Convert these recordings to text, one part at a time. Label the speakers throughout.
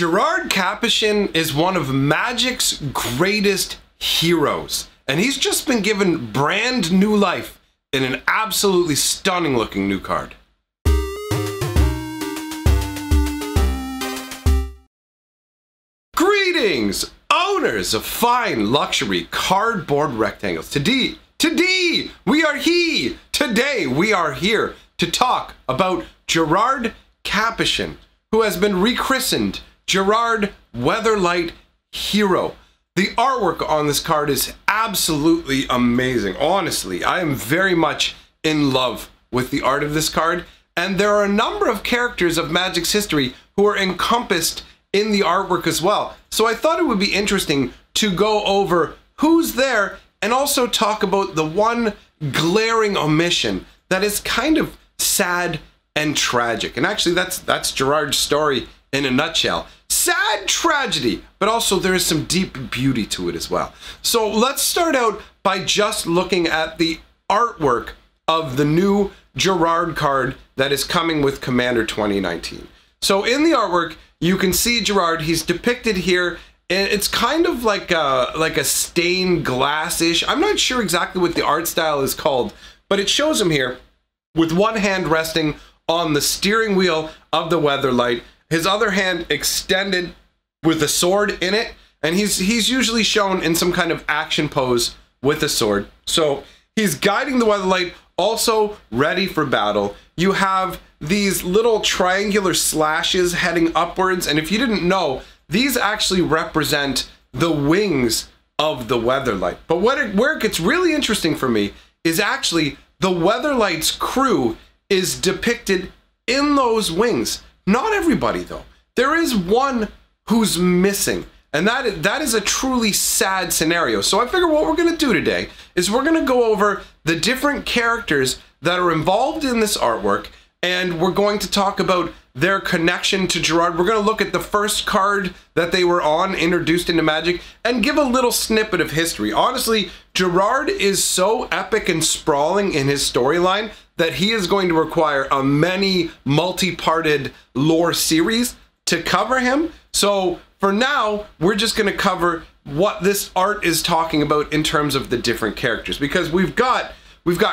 Speaker 1: Gerard Cop Ition is one of Magic's greatest heroes, and he's just been given brand new life in an absolutely stunning looking new card. Greetings, owners of fine luxury cardboard rectangles. Today we are here to talk about Gerard Cop Ition, who has been rechristened Gerard Weatherlight Hero. The artwork on this card is absolutely amazing. Honestly, I am very much in love with the art of this card, and there are a number of characters of Magic's history who are encompassed in the artwork as well. So I thought it would be interesting to go over who's there and also talk about the one glaring omission that is kind of sad and tragic. And actually that's Gerard's story in a nutshell. Sad tragedy, but also there is some deep beauty to it as well. So let's start out by just looking at the artwork of the new Gerard card that is coming with Commander 2019. So in the artwork, you can see Gerard. He's depicted here, and it's kind of like a stained glass-ish. I'm not sure exactly what the art style is called, but it shows him here with one hand resting on the steering wheel of the Weatherlight, his other hand extended with a sword in it, and he's usually shown in some kind of action pose with a sword. So he's guiding the Weatherlight, also ready for battle. You have these little triangular slashes heading upwards, and if you didn't know, these actually represent the wings of the Weatherlight. But where it gets really interesting for me is actually the Weatherlight's crew is depicted in those wings. Not everybody, though. There is one who's missing, and that is a truly sad scenario. So I figure what we're going to do today is we're going to go over the different characters that are involved in this artwork, and we're going to talk about their connection to Gerard. We're going to look at the first card that they were on, introduced into Magic, and give a little snippet of history. Honestly, Gerard is so epic and sprawling in his storyline that he is going to require a many multi-parted lore series to cover him. So for now, we're just going to cover what this art is talking about in terms of the different characters, because we've got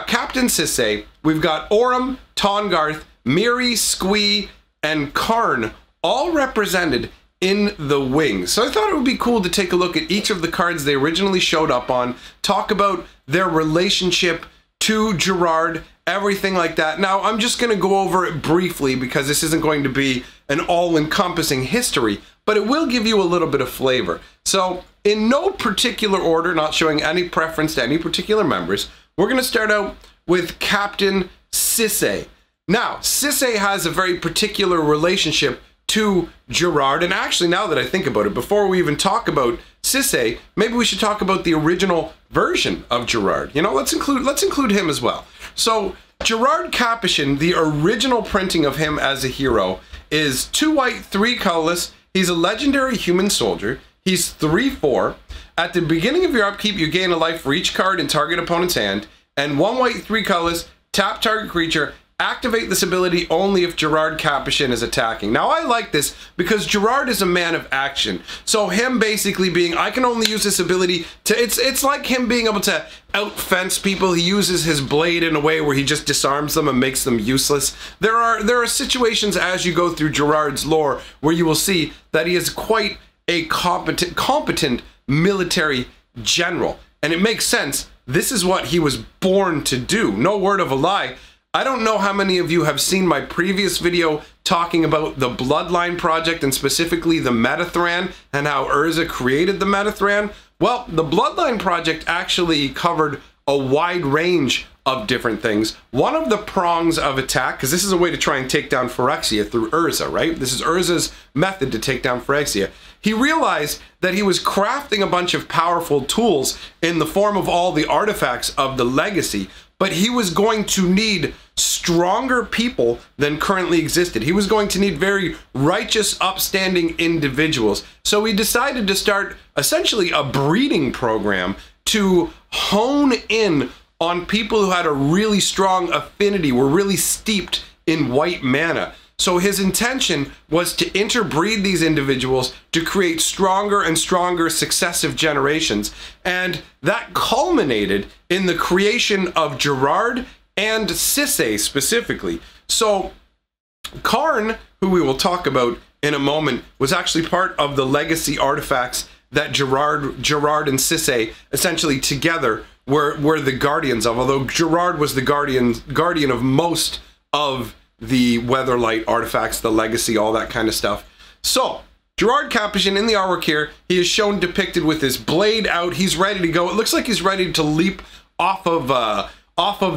Speaker 1: Captain Sisay, we've got Orim, Tahngarth, Miri, Sqweep, and Karn all represented in the wings. So I thought it would be cool to take a look at each of the cards they originally showed up on, talk about their relationship to Gerard, everything like that. Now, I'm just going to go over it briefly because this isn't going to be an all-encompassing history, but it will give you a little bit of flavor. So in no particular order, not showing any preference to any particular members, we're going to start out with Captain Sisay. Now, Sisay has a very particular relationship to Gerard, and actually, now that I think about it, before we even talk about Sisay, maybe we should talk about the original version of Gerard. You know, let's include him as well. So Gerard Cop Ition, the original printing of him as a hero, is 2 white, 3 colorless. He's a legendary human soldier. He's 3/4. At the beginning of your upkeep, you gain a life for each card in target opponent's hand, and 1 white, 3 colorless, tap target creature. Activate this ability only if Gerard Cop Ition is attacking. Now, I like this because Gerard is a man of action. So him basically being, I can only use this ability to, it's like him being able to outfence people. He uses his blade in a way where he just disarms them and makes them useless. There are situations as you go through Gerard's lore where you will see that he is quite a competent military general. And it makes sense. This is what he was born to do. No word of a lie. I don't know how many of you have seen my previous video talking about the Bloodline project and specifically the Metathran and how Urza created the Metathran. Well, the Bloodline project actually covered a wide range of different things. One of the prongs of attack, because this is a way to try and take down Phyrexia through Urza, right? This is Urza's method to take down Phyrexia. He realized that he was crafting a bunch of powerful tools in the form of all the artifacts of the legacy, but he was going to need stronger people than currently existed. He was going to need very righteous, upstanding individuals. So he decided to start essentially a breeding program to hone in on people who had a really strong affinity, were really steeped in white mana. So his intention was to interbreed these individuals to create stronger and stronger successive generations. And that culminated in the creation of Gerrard and Sqweep specifically. So Karn, who we will talk about in a moment, was actually part of the legacy artifacts that Gerard and Sqweep essentially together were the guardians of, although Gerard was the guardian of most of the Weatherlight artifacts, the legacy, all that kind of stuff. So Gerard Cop Ition in the artwork here, he is shown depicted with his blade out. He's ready to go. It looks like he's ready to leap off of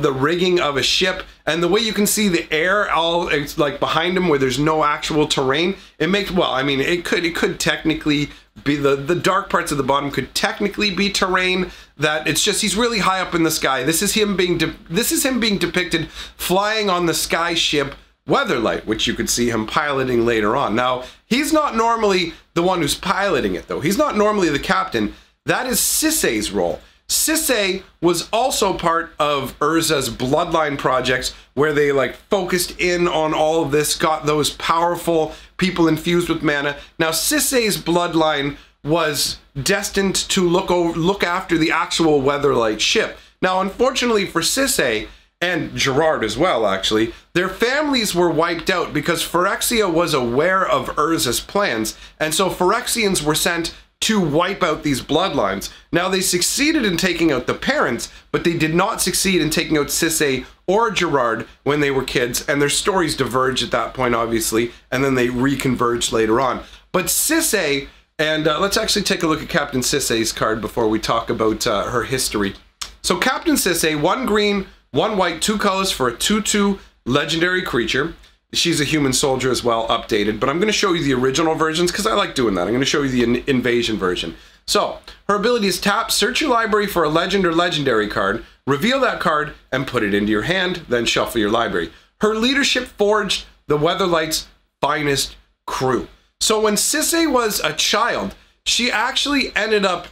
Speaker 1: the rigging of a ship, and the way you can see the air all, it's like behind him where there's no actual terrain, it makes, well, I mean, it could technically be the dark parts of the bottom could technically be terrain, that it's just he's really high up in the sky. This is him being depicted flying on the sky ship Weatherlight, which you could see him piloting later on. Now, he's not normally the one who's piloting it though. He's not normally the captain. That is Sqweep's role. Sqweep was also part of Urza's bloodline projects, where they like focused in on all of this, got those powerful people infused with mana. Now Sqweep's bloodline was destined to look after the actual Weatherlight ship. Now, unfortunately for Sqweep, and Gerard as well actually, their families were wiped out because Phyrexia was aware of Urza's plans, and so Phyrexians were sent to wipe out these bloodlines. Now, they succeeded in taking out the parents, but they did not succeed in taking out Sqweep or Gerard when they were kids, and their stories diverged at that point, obviously, and then they reconverged later on. But Sqweep, and let's actually take a look at Captain Sqweep's card before we talk about her history. So Captain Sqweep, 1 green, 1 white, 2 colors for a 2/2 legendary creature. She's a human soldier as well, updated, but I'm going to show you the original versions because I like doing that. I'm going to show you the invasion version. So, her ability is tap, search your library for a legend or legendary card, reveal that card, and put it into your hand, then shuffle your library. Her leadership forged the Weatherlight's finest crew. So when Sqweep was a child, she actually ended up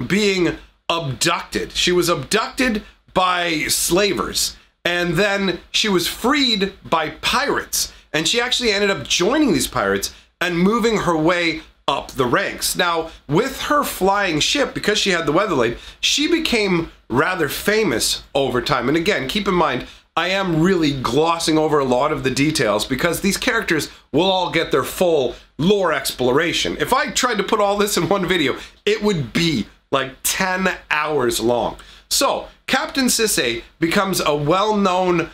Speaker 1: being abducted. She was abducted by slavers. And then she was freed by pirates, and she actually ended up joining these pirates and moving her way up the ranks. Now, with her flying ship, because she had the Weatherlight, she became rather famous over time. And again, keep in mind, I am really glossing over a lot of the details because these characters will all get their full lore exploration. If I tried to put all this in one video, it would be like 10 hours long. So, Captain Sqweep becomes a well-known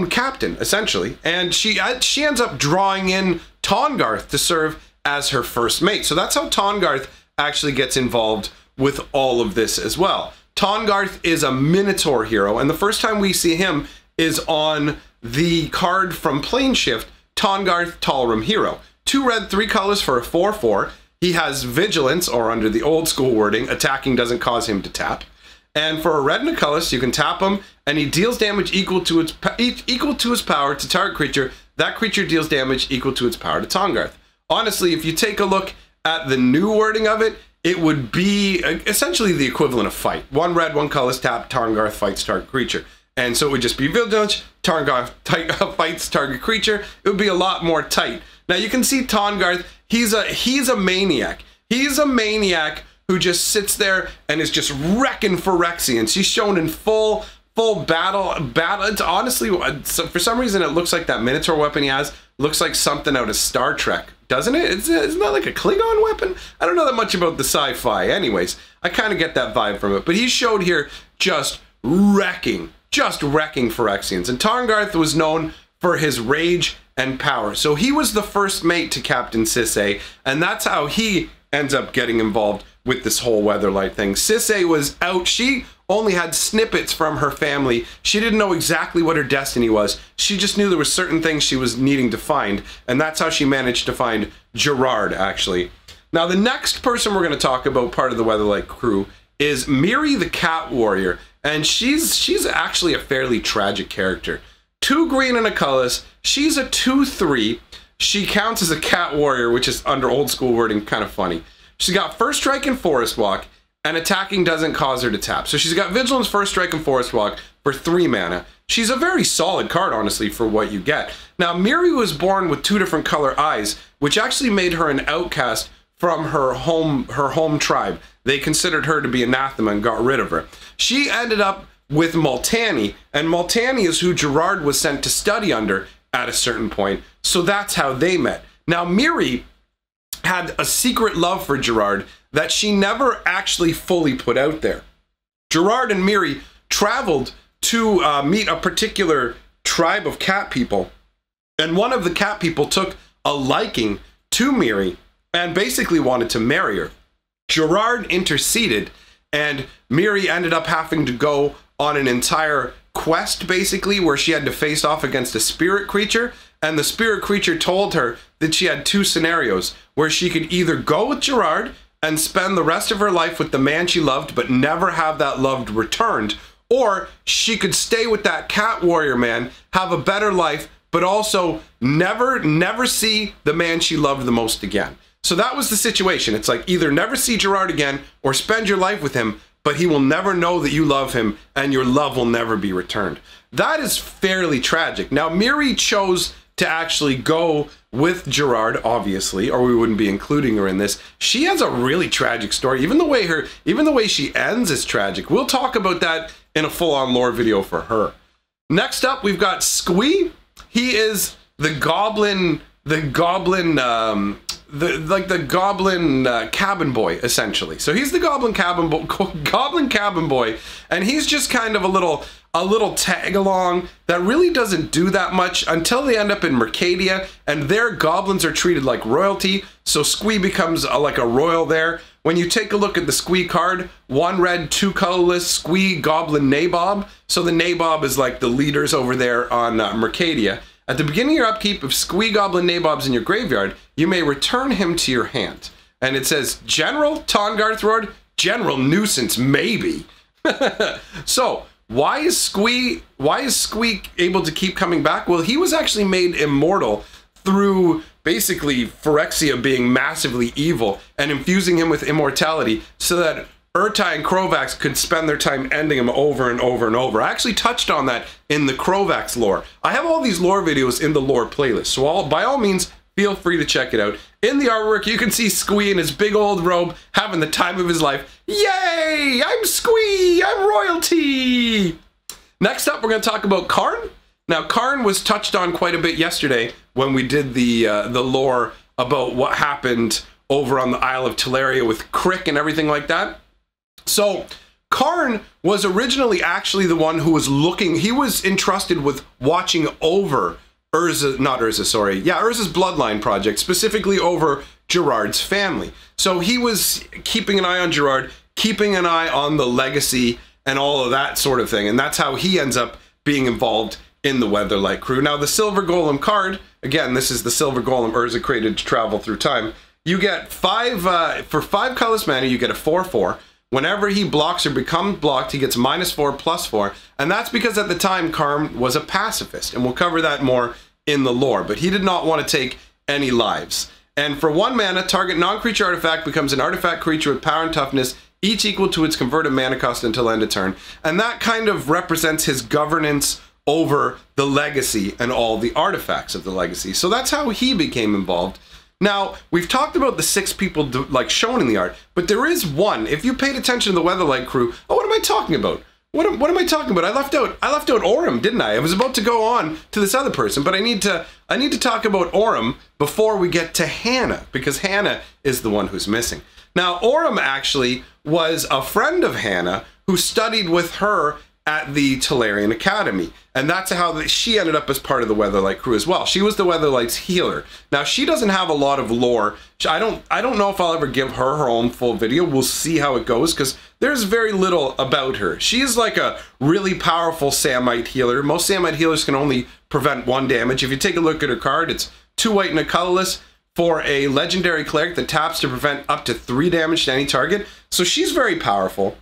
Speaker 1: captain, essentially, and she ends up drawing in Tahngarth to serve as her first mate. So that's how Tahngarth actually gets involved with all of this as well. Tahngarth is a Minotaur hero, and the first time we see him is on the card from Planeshift, Tahngarth Talrim Hero. 2 red, 3 colors for a 4/4. He has Vigilance, or under the old school wording, attacking doesn't cause him to tap. And for a red and a colorless, you can tap him, and he deals damage equal to his power to target creature. That creature deals damage equal to its power to Tahngarth. Honestly, if you take a look at the new wording of it, it would be essentially the equivalent of fight. 1 red, 1 colorless, tap, Tahngarth fights target creature. And so it would just be Vigilance, Tahngarth fights target creature. It would be a lot more tight. Now you can see Tahngarth, he's a maniac. He's a maniac who just sits there and is just wrecking Phyrexians. She's shown in full battle. It's honestly, for some reason, it looks like that Minotaur weapon he has looks like something out of Star Trek, doesn't it? Isn't that like a Klingon weapon? I don't know that much about the sci-fi. Anyways, I kind of get that vibe from it. But he's showed here just wrecking Phyrexians. And Tahngarth was known for his rage and power. So he was the first mate to Captain Sqweep, and that's how he ends up getting involved with this whole Weatherlight thing. Sqweep was out. She only had snippets from her family. She didn't know exactly what her destiny was. She just knew there were certain things she was needing to find, and that's how she managed to find Gerard, actually. Now, the next person we're going to talk about, part of the Weatherlight crew, is Miri the Cat Warrior, and she's actually a fairly tragic character. 2 green and a colorless. She's a 2/3. She counts as a cat warrior, which is under old school wording kind of funny. She's got first strike and forest walk, and attacking doesn't cause her to tap. So she's got Vigilance, first strike, and forest walk. for 3 mana. She's a very solid card, honestly, for what you get. Now, Miri was born with 2 different color eyes, which actually made her an outcast from her home tribe. They considered her to be anathema and got rid of her. She ended up with Multani, and Multani is who Gerrard was sent to study under at a certain point. So that's how they met. Now, Miri had a secret love for Gerrard that she never actually fully put out there. Gerrard and Miri traveled to meet a particular tribe of cat people, and one of the cat people took a liking to Miri and basically wanted to marry her. Gerrard interceded, and Miri ended up having to go on an entire quest, basically, where she had to face off against a spirit creature, and the spirit creature told her that she had 2 scenarios, where she could either go with Gerrard and spend the rest of her life with the man she loved but never have that love returned, or she could stay with that cat warrior man, have a better life, but also never see the man she loved the most again. So that was the situation. It's like either never see Gerrard again or spend your life with him, but he will never know that you love him and your love will never be returned. That is fairly tragic. Now, Miri chose to actually go with Gerrard, obviously, or we wouldn't be including her in this. She has a really tragic story. Even the way she ends is tragic. We'll talk about that in a full-on lore video for her. Next up, we've got Sqweep. He is the goblin cabin boy, essentially. So he's the goblin cabin boy, and he's just kind of a little tag along that really doesn't do that much until they end up in Mercadia, and their goblins are treated like royalty. So Sqweep becomes like a royal there. When you take a look at the Sqweep card, 1 red, 2 colorless, Sqweep Goblin Nabob. So the Nabob is like the leaders over there on Mercadia. At the beginning of your upkeep, if Sqweep Goblin Nabob's in your graveyard, you may return him to your hand. And it says, General Tongarth Road, General Nuisance, maybe. So, why is Sqweep able to keep coming back? Well, he was actually made immortal through basically Phyrexia being massively evil and infusing him with immortality so that Urtai and Krovax could spend their time ending him over and over and over. I actually touched on that in the Krovax lore. I have all these lore videos in the lore playlist, so by all means, feel free to check it out. In the artwork, you can see Sqweep in his big old robe having the time of his life. Yay! I'm Sqweep! I'm royalty! Next up, we're going to talk about Karn. Now, Karn was touched on quite a bit yesterday when we did the lore about what happened over on the Isle of Teleria with Crick and everything like that. So, Karn was originally actually the one who was he was entrusted with watching over Urza's bloodline project, specifically over Gerard's family. So he was keeping an eye on Gerard, keeping an eye on the legacy and all of that sort of thing. And that's how he ends up being involved in the Weatherlight crew. Now, the Silver Golem card, again, this is the Silver Golem Urza created to travel through time. You get for 5 colorless mana, you get a 4/4. Whenever he blocks or becomes blocked, he gets -4/+4. And that's because at the time, Karn was a pacifist. And we'll cover that more in the lore. But he did not want to take any lives. And for 1 mana, target non-creature artifact becomes an artifact creature with power and toughness, each equal to its converted mana cost until end of turn. And that kind of represents his governance over the legacy and all the artifacts of the legacy. So that's how he became involved. Now, we've talked about the 6 people like shown in the art, but there is one. If you paid attention to the Weatherlight crew, oh, what am I talking about? What am I talking about? I left out Aurum, didn't I? I was about to go on to this other person, but I need to talk about Aurum before we get to Hannah, because Hannah is the one who's missing. Now, Aurum actually was a friend of Hannah who studied with her at the Tolarian Academy. And that's how she ended up as part of the Weatherlight crew as well. She was the Weatherlight's healer. Now, she doesn't have a lot of lore. I don't know if I'll ever give her own full video. We'll see how it goes, because there's very little about her. She is like a really powerful Samite healer. Most Samite healers can only prevent 1 damage. If you take a look at her card, it's 2 white and a colorless for a legendary cleric that taps to prevent up to 3 damage to any target. So she's very powerful.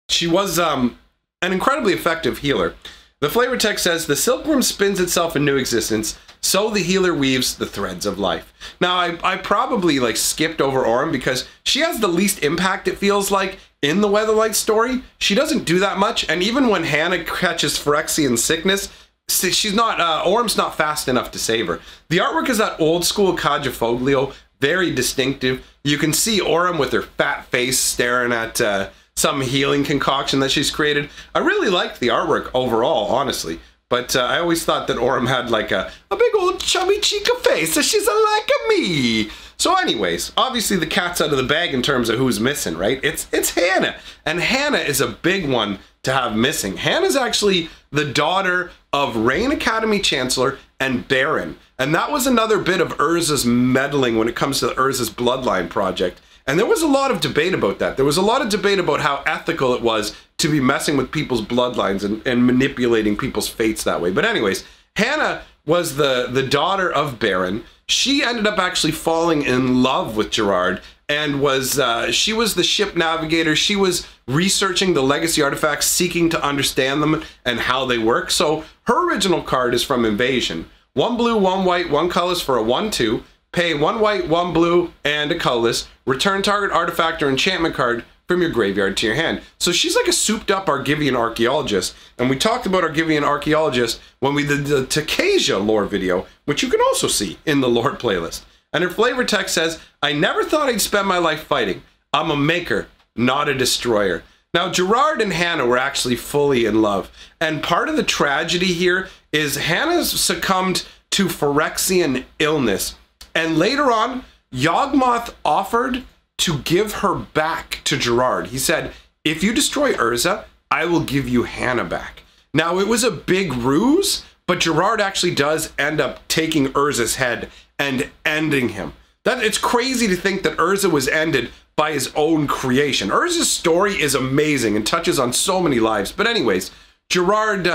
Speaker 1: She was an incredibly effective healer. The flavor text says, the silkworm spins itself in new existence, so the healer weaves the threads of life. Now, I probably like skipped over Aurum because she has the least impact, it feels like, in the Weatherlight story. She doesn't do that much, and even when Hannah catches Phyrexian sickness, she's not, Aurum's not fast enough to save her. The artwork is that old school Cajafoglio, very distinctive. You can see Aurum with her fat face staring at some healing concoction that she's created. I really liked the artwork overall, honestly. But I always thought that Aurum had like a big old chubby chica face, so she's like a me. So anyways, obviously the cat's out of the bag in terms of who's missing, right? It's Hannah. And Hannah is a big one to have missing. Hannah's actually the daughter of Rain Academy Chancellor and Baron. And that was another bit of Urza's meddling when it comes to Urza's Bloodline project. And there was a lot of debate about that. There was a lot of debate about how ethical it was to be messing with people's bloodlines and manipulating people's fates that way. But anyways, Hannah was the daughter of Baron. She ended up actually falling in love with Gerrard and was she was the ship navigator. She was researching the legacy artifacts, seeking to understand them and how they work. So her original card is from Invasion. 1 blue, 1 white, 1 colorless for a 1/2. Pay 1 white, 1 blue, and a colorless. Return target artifact or enchantment card from your graveyard to your hand. So she's like a souped up Argivian archaeologist. And we talked about Argivian archaeologist when we did the Takasia lore video, which you can also see in the lore playlist. And her flavor text says, I never thought I'd spend my life fighting. I'm a maker, not a destroyer. Now, Gerard and Hannah were actually fully in love. And part of the tragedy here is Hannah succumbed to Phyrexian illness. And later on, Yawgmoth offered to give her back to Gerard. He said, if you destroy Urza, I will give you Hannah back. Now, it was a big ruse, but Gerard actually does end up taking Urza's head and ending him. It's crazy to think that Urza was ended by his own creation. Urza's story is amazing and touches on so many lives. But anyways, Gerard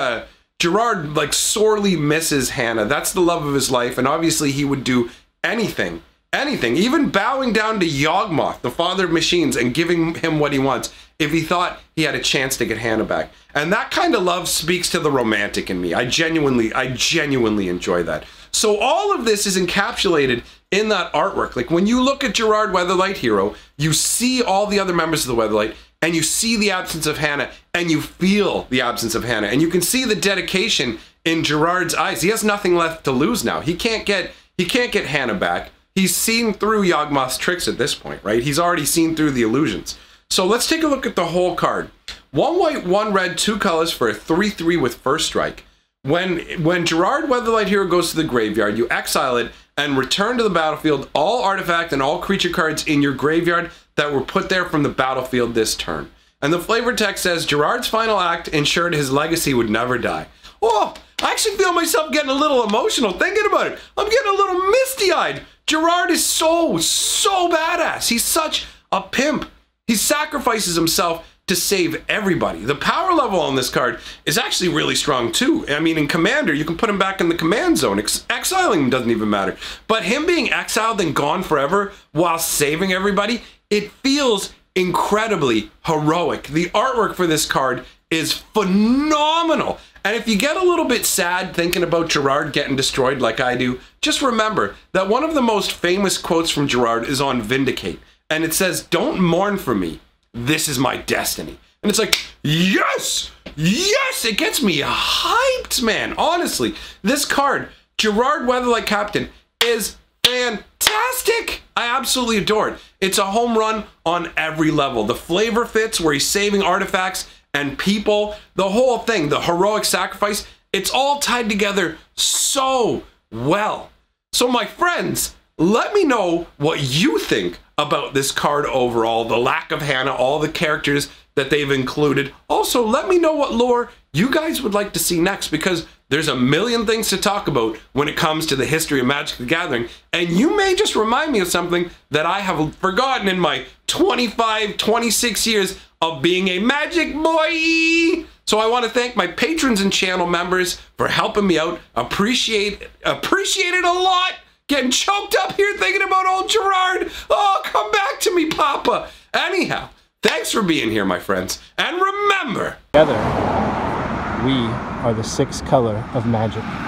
Speaker 1: like sorely misses Hannah. That's the love of his life, and obviously he would do anything, even bowing down to Yawgmoth, the father of machines, and giving him what he wants if he thought he had a chance to get Hannah back. And that kind of love speaks to the romantic in me. I genuinely enjoy that. So all of this is encapsulated in that artwork. Like when you look at Gerard Weatherlight Hero, you see all the other members of the Weatherlight, and you see the absence of Hannah, and you feel the absence of Hannah, and you can see the dedication in Gerard's eyes. He has nothing left to lose now. He can't get Hannah back. He's seen through Yawgmoth's tricks at this point, right? He's already seen through the illusions. So let's take a look at the whole card. 1 white, 1 red, 2 colors for a 3/3 with first strike. When Gerard Weatherlight Hero goes to the graveyard, you exile it and return to the battlefield all artifact and all creature cards in your graveyard that were put there from the battlefield this turn. And the flavor text says, Gerard's final act ensured his legacy would never die. Oh, I actually feel myself getting a little emotional thinking about it. I'm getting a little misty-eyed. Gerard is so badass. He's such a pimp. He sacrifices himself to save everybody. The power level on this card is actually really strong too. I mean, in Commander, you can put him back in the command zone. Exiling him doesn't even matter. But him being exiled and gone forever while saving everybody, it feels incredibly heroic. The artwork for this card is phenomenal. And if you get a little bit sad thinking about Gerard getting destroyed like I do, just remember that one of the most famous quotes from Gerard is on Vindicate. And it says, don't mourn for me. This is my destiny. And it's like, yes! Yes! It gets me hyped, man. Honestly, this card, Gerard Weatherlight Captain, is fantastic. I absolutely adore it. It's a home run on every level. The flavor fits where he's saving artifacts and people, the whole thing, the heroic sacrifice, it's all tied together so well. So my friends, let me know what you think about this card overall, the lack of Hannah, all the characters that they've included. Also, let me know what lore you guys would like to see next, because there's a million things to talk about when it comes to the history of Magic the Gathering, and you may just remind me of something that I have forgotten in my 25, 26 years of being a Magic boy. So I want to thank my patrons and channel members for helping me out. Appreciate it a lot. Getting choked up here thinking about old Gerard. Oh, come back to me, Papa. Anyhow, thanks for being here, my friends. And remember, together.
Speaker 2: We are the sixth color of magic.